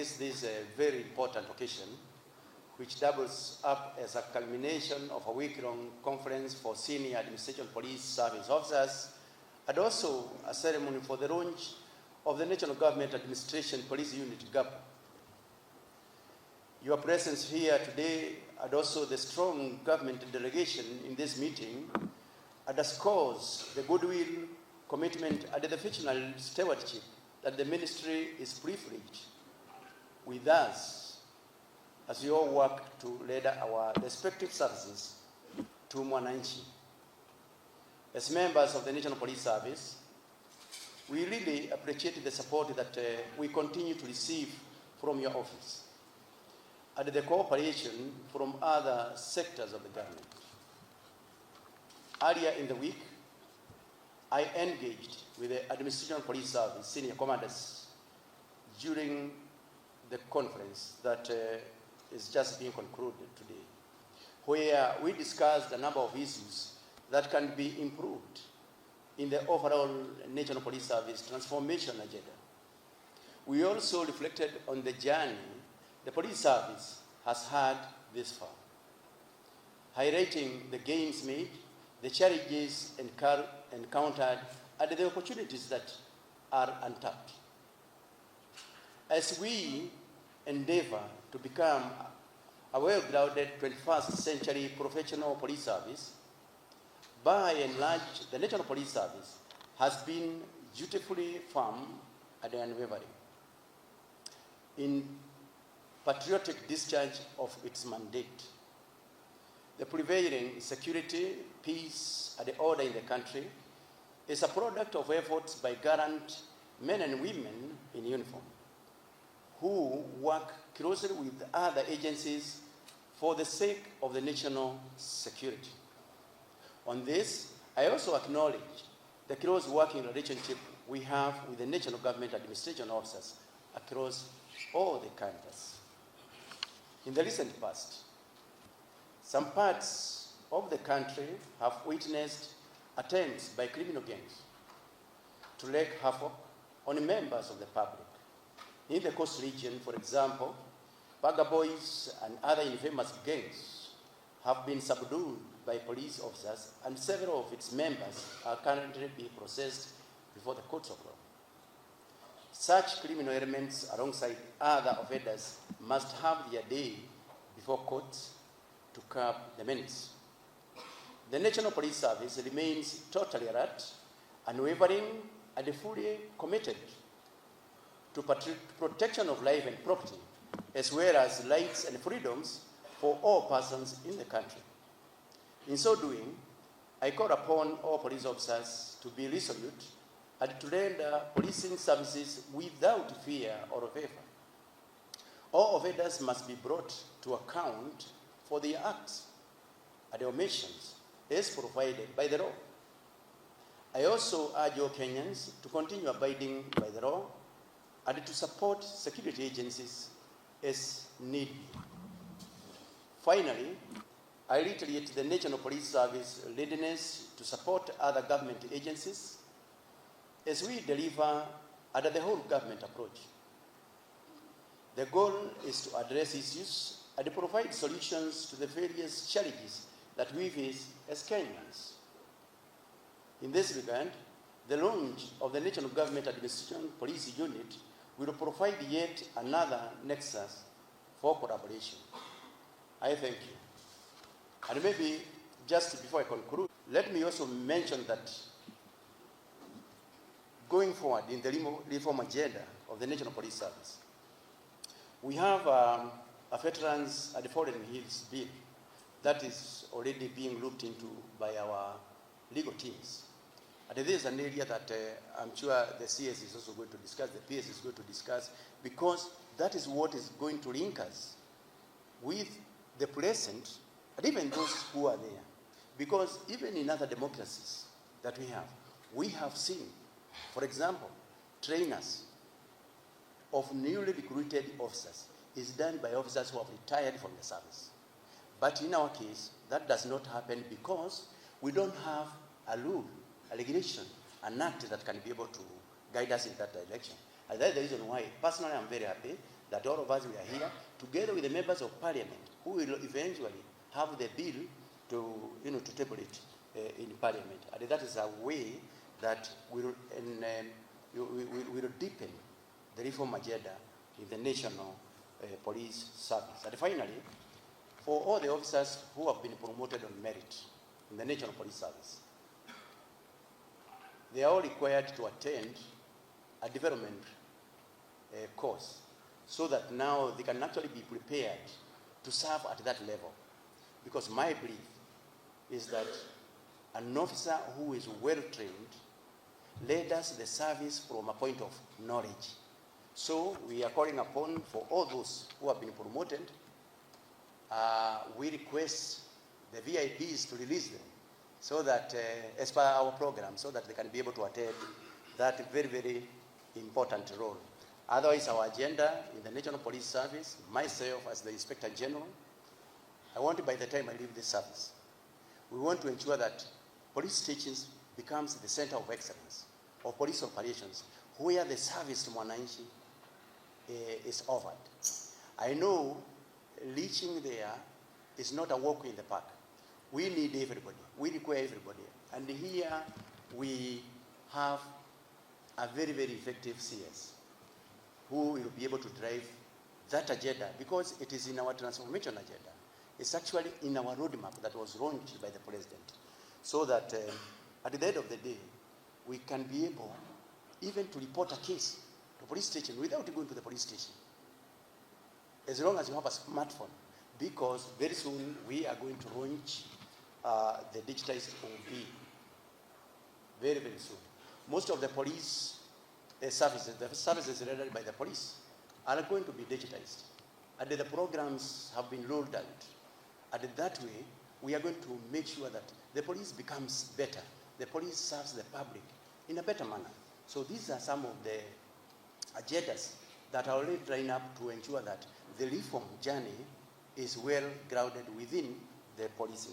against this very important occasion, which doubles up as a culmination of a week-long conference for senior administration police service officers, and also a ceremony for the launch of the National Government Administration Police Unit, NGAPU. Your presence here today, and also the strong government delegation in this meeting, underscores the goodwill, commitment, and the fictional stewardship that the ministry is privileged with us as we all work to render our respective services to Mwananchi. As members of the National Police Service, we really appreciate the support that we continue to receive from your office and the cooperation from other sectors of the government. Earlier in the week, I engaged with the Administration Police Service senior commanders during the conference that is just being concluded today, where we discussed a number of issues that can be improved in the overall National Police Service transformation agenda. We also reflected on the journey the police service has had this far, highlighting the gains made, the challenges encountered, and the opportunities that are untapped. As we endeavor to become a well-grounded 21st century professional police service, by and large, the National Police Service has been dutifully firm and unwavering in patriotic discharge of its mandate. The prevailing security, peace, and order in the country is a product of efforts by gallant men and women in uniform who work closely with other agencies for the sake of the national security. On this, I also acknowledge the close working relationship we have with the national government administration officers across all the canvas. In the recent past, some parts of the country have witnessed attempts by criminal gangs to wreak havoc on members of the public. In the coast region, for example, Bagger Boys and other infamous gangs have been subdued by police officers, and several of its members are currently being processed before the courts of law. Such criminal elements, alongside other offenders, must have their day before courts to curb the menace. The National Police Service remains totally alert, unwavering, and fully committed to protection of life and property, as well as rights and freedoms for all persons in the country. In so doing, I call upon all police officers to be resolute and to render policing services without fear or favor. All offenders must be brought to account for their acts and omissions as provided by the law. I also urge all Kenyans to continue abiding by the law and to support security agencies as need be. Finally, I reiterate the National Police Service readiness to support other government agencies as we deliver under the whole government approach. The goal is to address issues and provide solutions to the various challenges that we face as Kenyans. In this regard, the launch of the National Government Administration Police Unit will provide yet another nexus for collaboration. I thank you. And maybe just before I conclude, let me also mention that going forward in the reform agenda of the National Police Service, we have a Veterans and Foreign Hills Bill that is already being looked into by our legal teams. And this is an area that I'm sure the CS is also going to discuss, the PS is going to discuss, because that is what is going to link us with the present and even those who are there. Because even in other democracies that we have seen, for example, trainers of newly recruited officers is done by officers who have retired from the service. But in our case, that does not happen because we don't have a rule, a regulation, an act that can be able to guide us in that direction. And that's the reason why, personally, I'm very happy that all of us we are here together with the members of parliament who will eventually have the bill to, to table it in parliament. And that is a way that will deepen the reform agenda in the national police service. And finally, for all the officers who have been promoted on merit in the national police service, they are all required to attend a development course so that now they can actually be prepared to serve at that level. Because my belief is that an officer who is well trained led us the service from a point of knowledge. So we are calling upon for all those who have been promoted, we request the VIPs to release them so that, as per our program, so that they can be able to attend that very, very important role. Otherwise, our agenda in the National Police Service, myself as the Inspector General, I want by the time I leave this service, we want to ensure that police stations becomes the center of excellence of police operations, where the service to Mwananchi is offered. I know reaching there is not a walk in the park. We need everybody. We require everybody. And here we have a very, very effective CS who will be able to drive that agenda, because it is in our transformation agenda. It's actually in our roadmap that was launched by the president, so that at the end of the day, we can be able even to report a case to police station without going to the police station, as long as you have a smartphone, because very soon we are going to launch the digitized OB very, very soon. Most of the police services, the services rendered by the police, are going to be digitized, and the programs have been rolled out. And that way, we are going to make sure that the police becomes better. The police serves the public in a better manner. So these are some of the agendas that are already lined up to ensure that the reform journey is well grounded within the policing